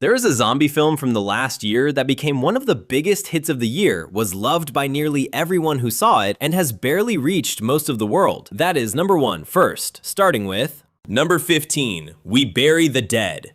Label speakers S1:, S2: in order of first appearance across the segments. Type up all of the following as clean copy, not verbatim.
S1: There is a zombie film from the last year that became one of the biggest hits of the year, was loved by nearly everyone who saw it, and has barely reached most of the world. That is number 1 first, starting with number 15, We Bury the Dead.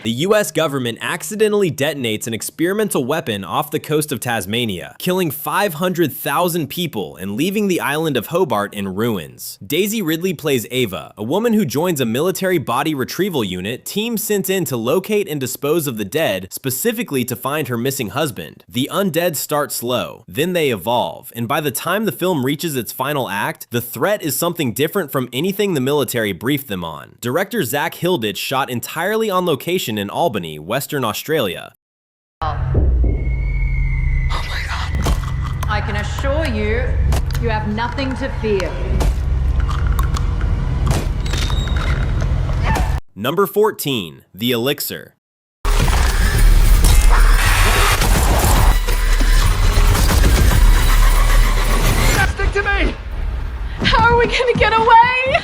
S1: The US government accidentally detonates an experimental weapon off the coast of Tasmania, killing 500,000 people and leaving the island of Hobart in ruins. Daisy Ridley plays Ava, a woman who joins a military body retrieval unit team sent in to locate and dispose of the dead, specifically to find her missing husband. The undead start slow, then they evolve, and by the time the film reaches its final act, the threat is something different from anything the military briefed them on. Director Zach Hilditch shot entirely on location in Albany, Western Australia.
S2: Oh my God. I can assure you, you have nothing to fear.
S1: Number 14, The Elixir.
S3: Stick to me!
S2: How are we gonna get away?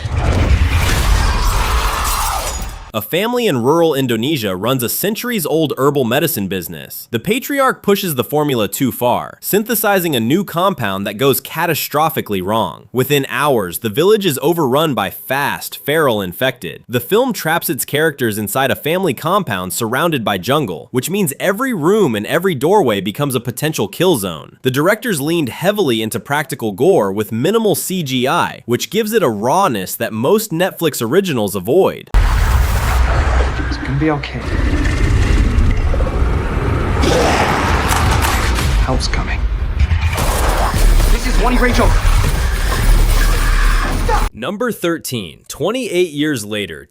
S1: A family in rural Indonesia runs a centuries-old herbal medicine business. The patriarch pushes the formula too far, synthesizing a new compound that goes catastrophically wrong. Within hours, the village is overrun by fast, feral infected. The film traps its characters inside a family compound surrounded by jungle, which means every room and every doorway becomes a potential kill zone. The directors leaned heavily into practical gore with minimal CGI, which gives it a rawness that most Netflix originals avoid.
S3: It's gonna be okay. Help's coming. This is one Rachel. Stop.
S1: Number 13, 28 years later.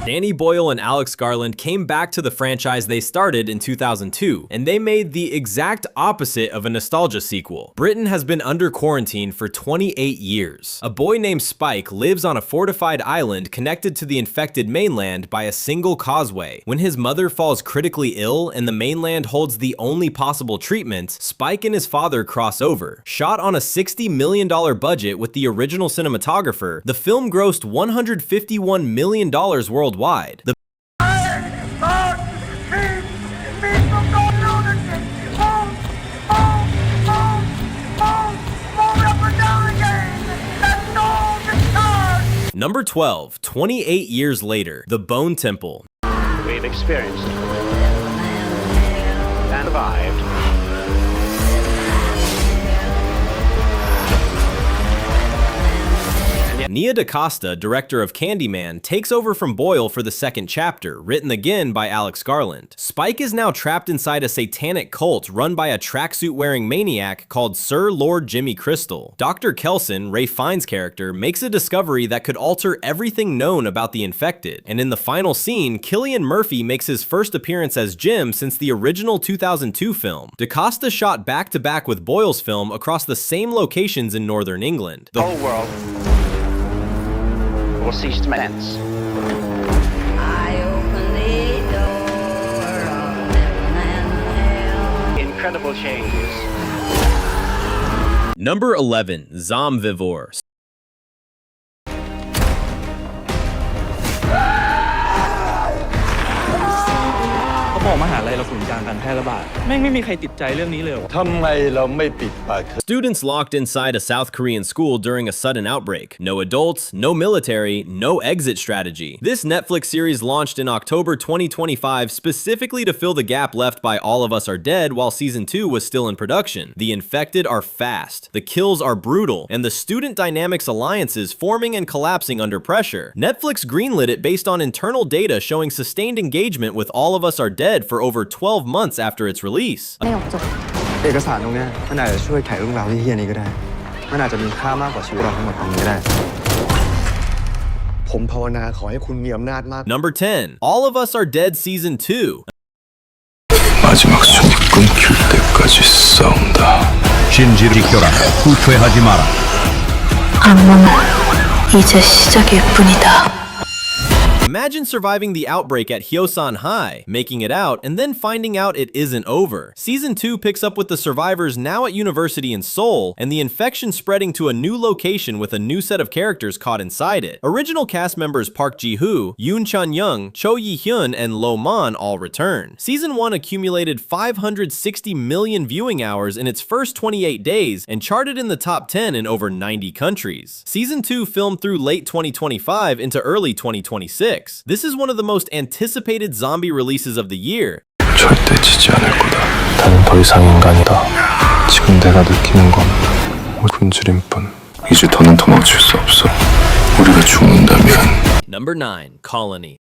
S1: Danny Boyle and Alex Garland came back to the franchise they started in 2002, and they made the exact opposite of a nostalgia sequel. Britain has been under quarantine for 28 years. A boy named Spike lives on a fortified island connected to the infected mainland by a single causeway. When his mother falls critically ill and the mainland holds the only possible treatment, Spike and his father cross over. Shot on a $60 million budget with the original cinematographer, the film grossed $151 million worldwide. The Number 12, 28 years later, The Bone Temple.
S4: We've experienced and survived.
S1: Nia DaCosta, director of Candyman, takes over from Boyle for the second chapter, written again by Alex Garland. Spike is now trapped inside a satanic cult run by a tracksuit-wearing maniac called Sir Lord Jimmy Crystal. Dr. Kelson, Ray Fiennes' character, makes a discovery that could alter everything known about the infected, and in the final scene, Cillian Murphy makes his first appearance as Jim since the original 2002 film. DaCosta shot back-to-back with Boyle's film across the same locations in northern England.
S4: The whole world will cease to make sense.
S5: I open the door of heaven and hell.
S4: Incredible changes.
S1: Number 11, Zomvivore. Students locked inside a South Korean school during a sudden outbreak. No adults, no military, no exit strategy. This Netflix series launched in October 2025 specifically to fill the gap left by All of Us Are Dead while season 2 was still in production. The infected are fast, the kills are brutal, and the student dynamics alliances forming and collapsing under pressure. Netflix greenlit it based on internal data showing sustained engagement with All of Us Are Dead for over 12 months after its release.
S3: เอกสารตรงนี้มันอาจจะช่วยไขเรื่องราวที่เฮี้ยนี้ก็ได้มันอาจจะมีค่ามากกว่าชีวิตเราทั้งหมดตรงนี้ก็ได้ผมภาวนาขอให้คุณมีอำนาจมาก
S1: Number 10, All of Us Are Dead Season 2.
S6: 마지막 숨이 끊길 때까지 싸운다.
S7: 진실을 지켜라. 후퇴하지 마라.
S5: 악몽을
S7: 이제 시작일 뿐이다.
S1: Imagine surviving the outbreak at Hyosan High, making it out, and then finding out it isn't over. Season 2 picks up with the survivors now at university in Seoul, and the infection spreading to a new location with a new set of characters caught inside it. Original cast members Park Ji-hoo, Yoon Chan-young, Cho Yi-hyun, and Lo Man all return. Season 1 accumulated 560 million viewing hours in its first 28 days and charted in the top 10 in over 90 countries. Season 2 filmed through late 2025 into early 2026. This is one of the most anticipated zombie releases of the year.
S6: 절대 지지 않을 거다. 나는 더 이상 인간이다. 지금 내가 느끼는 건 굶주림 뿐. 이제 더는 도망칠 수 없어. 우리가 죽는다면.
S1: Number 9. Colony.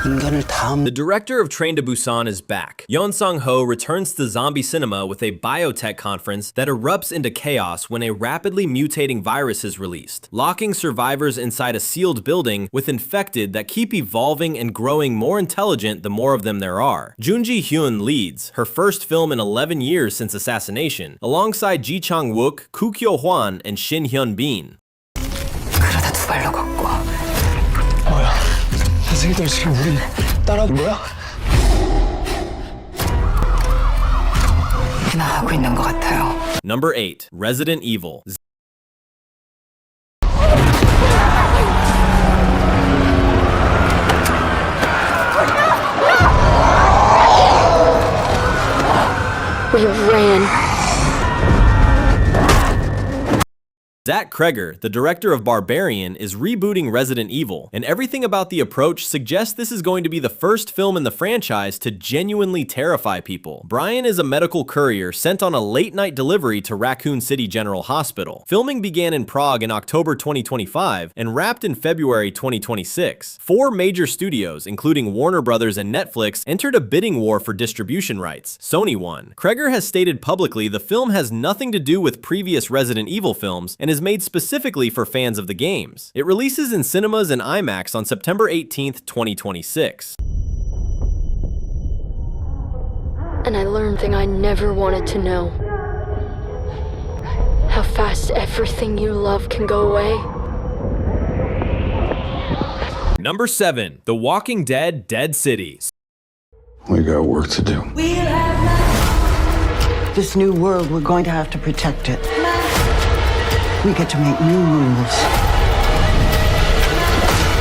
S1: The director of Train to Busan is back. Yeon Sang-ho returns to zombie cinema with a biotech conference that erupts into chaos when a rapidly mutating virus is released, locking survivors inside a sealed building with infected that keep evolving and growing more intelligent the more of them there are. Jun Ji-hyun leads, her first film in 11 years since Assassination, alongside Ji Chang-wook, Koo Kyo-hwan, and Shin Hyun-bin.
S7: 그러다 두 발로 걷고.
S3: 선생님들 지금 우리 따라온 거야?
S7: 하고 있는 것 같아요.
S1: Number 8. Resident Evil.
S7: We ran.
S1: Zach Kreger, the director of Barbarian, is rebooting Resident Evil, and everything about the approach suggests this is going to be the first film in the franchise to genuinely terrify people. Brian is a medical courier sent on a late-night delivery to Raccoon City General Hospital. Filming began in Prague in October 2025 and wrapped in February 2026. 4 major studios, including Warner Brothers and Netflix, entered a bidding war for distribution rights. Sony won. Kreger has stated publicly the film has nothing to do with previous Resident Evil films and is made specifically for fans of the games. It releases in cinemas and IMAX on September 18th, 2026.
S8: And I learned thing I never wanted to know. How fast everything you love can go away.
S1: Number 7. The Walking Dead: Dead City.
S6: We got work to do.
S9: This new world, we're going to have to protect it. We get to make new rules.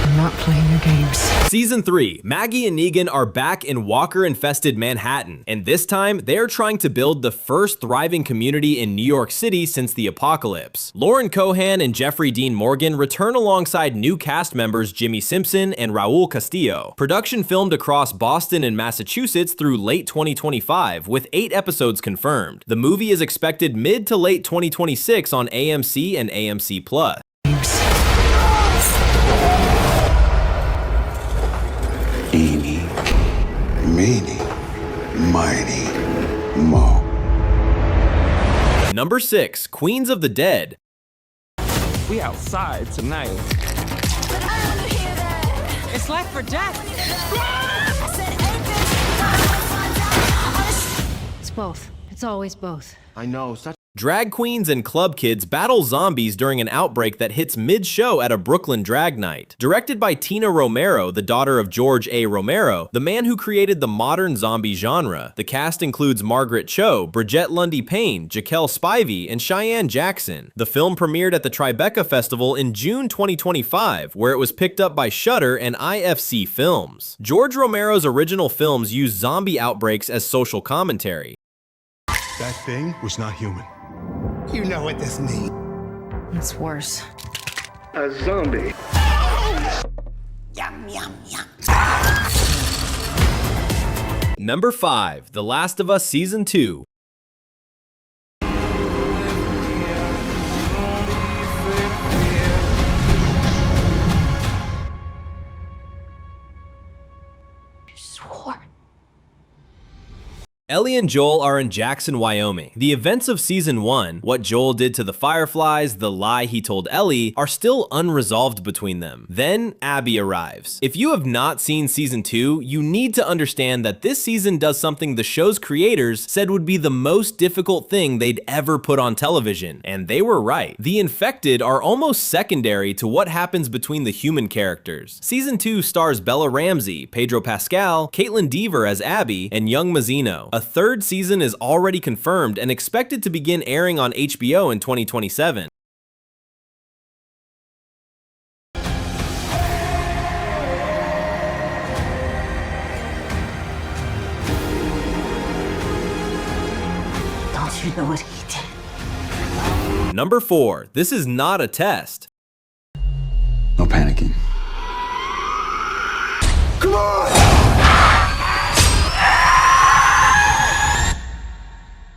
S9: I'm not playing your games.
S1: Season 3. Maggie and Negan are back in walker-infested Manhattan, and this time they are trying to build the first thriving community in New York City since the apocalypse. Lauren Cohan and Jeffrey Dean Morgan return alongside new cast members Jimmy Simpson and Raul Castillo. Production filmed across Boston and Massachusetts through late 2025, with 8 episodes confirmed. The movie is expected mid to late 2026 on AMC and AMC+.
S6: Eeny, meeny, miny, mo.
S1: Number 6. Queens of the Dead.
S10: We outside tonight.
S2: It's life or death. It's both. It's always both.
S3: I know, such
S1: Drag queens and club kids battle zombies during an outbreak that hits mid-show at a Brooklyn drag night. Directed by Tina Romero, the daughter of George A. Romero, the man who created the modern zombie genre. The cast includes Margaret Cho, Bridget Lundy Payne, Jaquel Spivey, and Cheyenne Jackson. The film premiered at the Tribeca Festival in June 2025, where it was picked up by Shudder and IFC Films. George Romero's original films use zombie outbreaks as social commentary.
S11: That thing was not human. You know what this means.
S2: It's worse.
S4: A zombie.
S9: Yum, yum, yum.
S1: Number 5. The Last of Us Season 2. Ellie and Joel are in Jackson, Wyoming. The events of season 1, what Joel did to the Fireflies, the lie he told Ellie, are still unresolved between them. Then Abby arrives. If you have not seen season 2, you need to understand that this season does something the show's creators said would be the most difficult thing they'd ever put on television, and they were right. The infected are almost secondary to what happens between the human characters. Season 2 stars Bella Ramsey, Pedro Pascal, Caitlin Dever as Abby, and Young Mazzino. A third season is already confirmed and expected to begin airing on HBO in 2027.
S9: Don't you know what he did?
S1: Number 4. This is not a test.
S3: No panicking. Come on!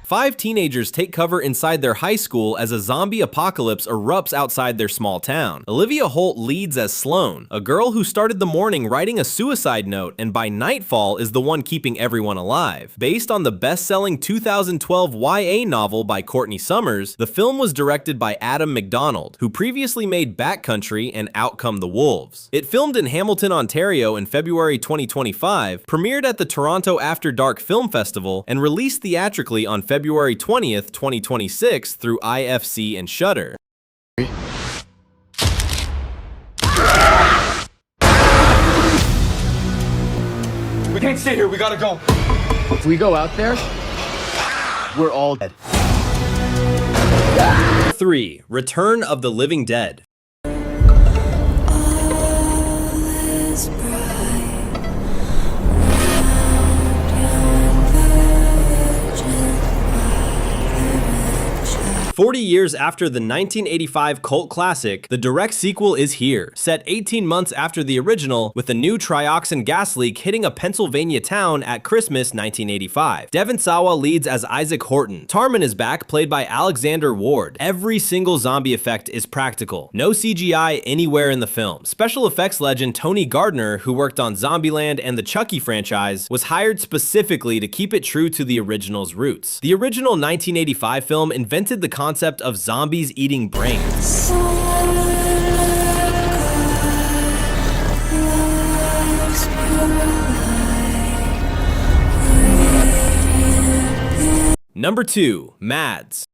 S1: 5 teenagers take cover inside their high school as a zombie apocalypse erupts outside their small town. Olivia Holt leads as Sloane, a girl who started the morning writing a suicide note and by nightfall is the one keeping everyone alive. Based on the best-selling 2012 YA novel by Courtney Summers, the film was directed by Adam McDonald, who previously made Backcountry and Out Come the Wolves. It filmed in Hamilton, Ontario in February 2025, premiered at the Toronto After Dark Film Festival, and released theatrically on February 20th, 2026 through IFC and Shudder.
S11: We can't stay here, we gotta go.
S12: If we go out there, we're all dead.
S1: 3. Return of the Living Dead. 40 years after the 1985 cult classic, the direct sequel is here, set 18 months after the original, with a new trioxin gas leak hitting a Pennsylvania town at Christmas 1985. Devon Sawa leads as Isaac Horton. Tarman is back, played by Alexander Ward. Every single zombie effect is practical. No CGI anywhere in the film. Special effects legend Tony Gardner, who worked on Zombieland and the Chucky franchise, was hired specifically to keep it true to the original's roots. The original 1985 film invented the concept of zombies eating brains. Number 2. Mads.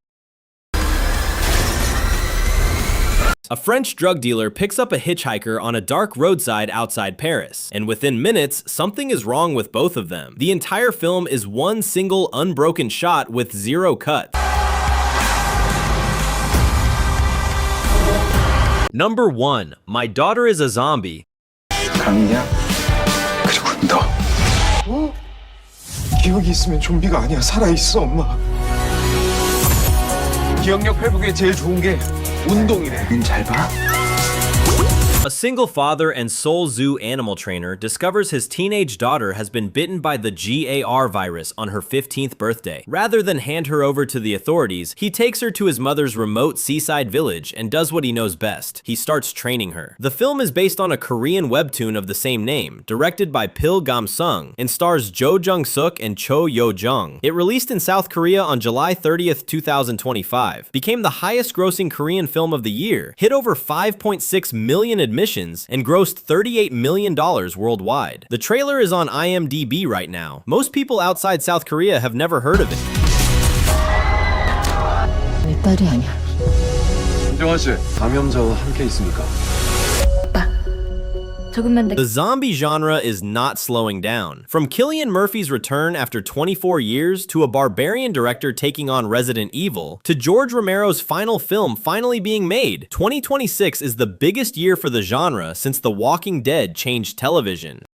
S1: A French drug dealer picks up a hitchhiker on a dark roadside outside Paris, and within minutes, something is wrong with both of them. The entire film is one single unbroken shot with 0 cuts. Number 1. My Daughter is a Zombie.
S3: 강이야? 그리고 너. 어? 기억이 있으면 좀비가 아니야. 살아있어, 엄마. 기억력 회복에 제일 좋은 게 운동이래. 넌 잘 봐?
S1: A single father and Seoul Zoo animal trainer discovers his teenage daughter has been bitten by the GAR virus on her 15th birthday. Rather than hand her over to the authorities, he takes her to his mother's remote seaside village and does what he knows best. He starts training her. The film is based on a Korean webtoon of the same name, directed by Pil Gam-sung, and stars Jo Jung-suk and Cho Yo-jung. It released in South Korea on July 30th, 2025, became the highest-grossing Korean film of the year, hit over 5.6 million admissions, and grossed $38 million worldwide. The trailer is on IMDb right now. Most people outside South Korea have never heard of it.
S7: 내 딸이 아니야.
S3: 김정환 씨, 감염자와 함께 있습니까?
S1: The zombie genre is not slowing down. From Cillian Murphy's return after 24 years, to a barbarian director taking on Resident Evil, to George Romero's final film finally being made, 2026 is the biggest year for the genre since The Walking Dead changed television.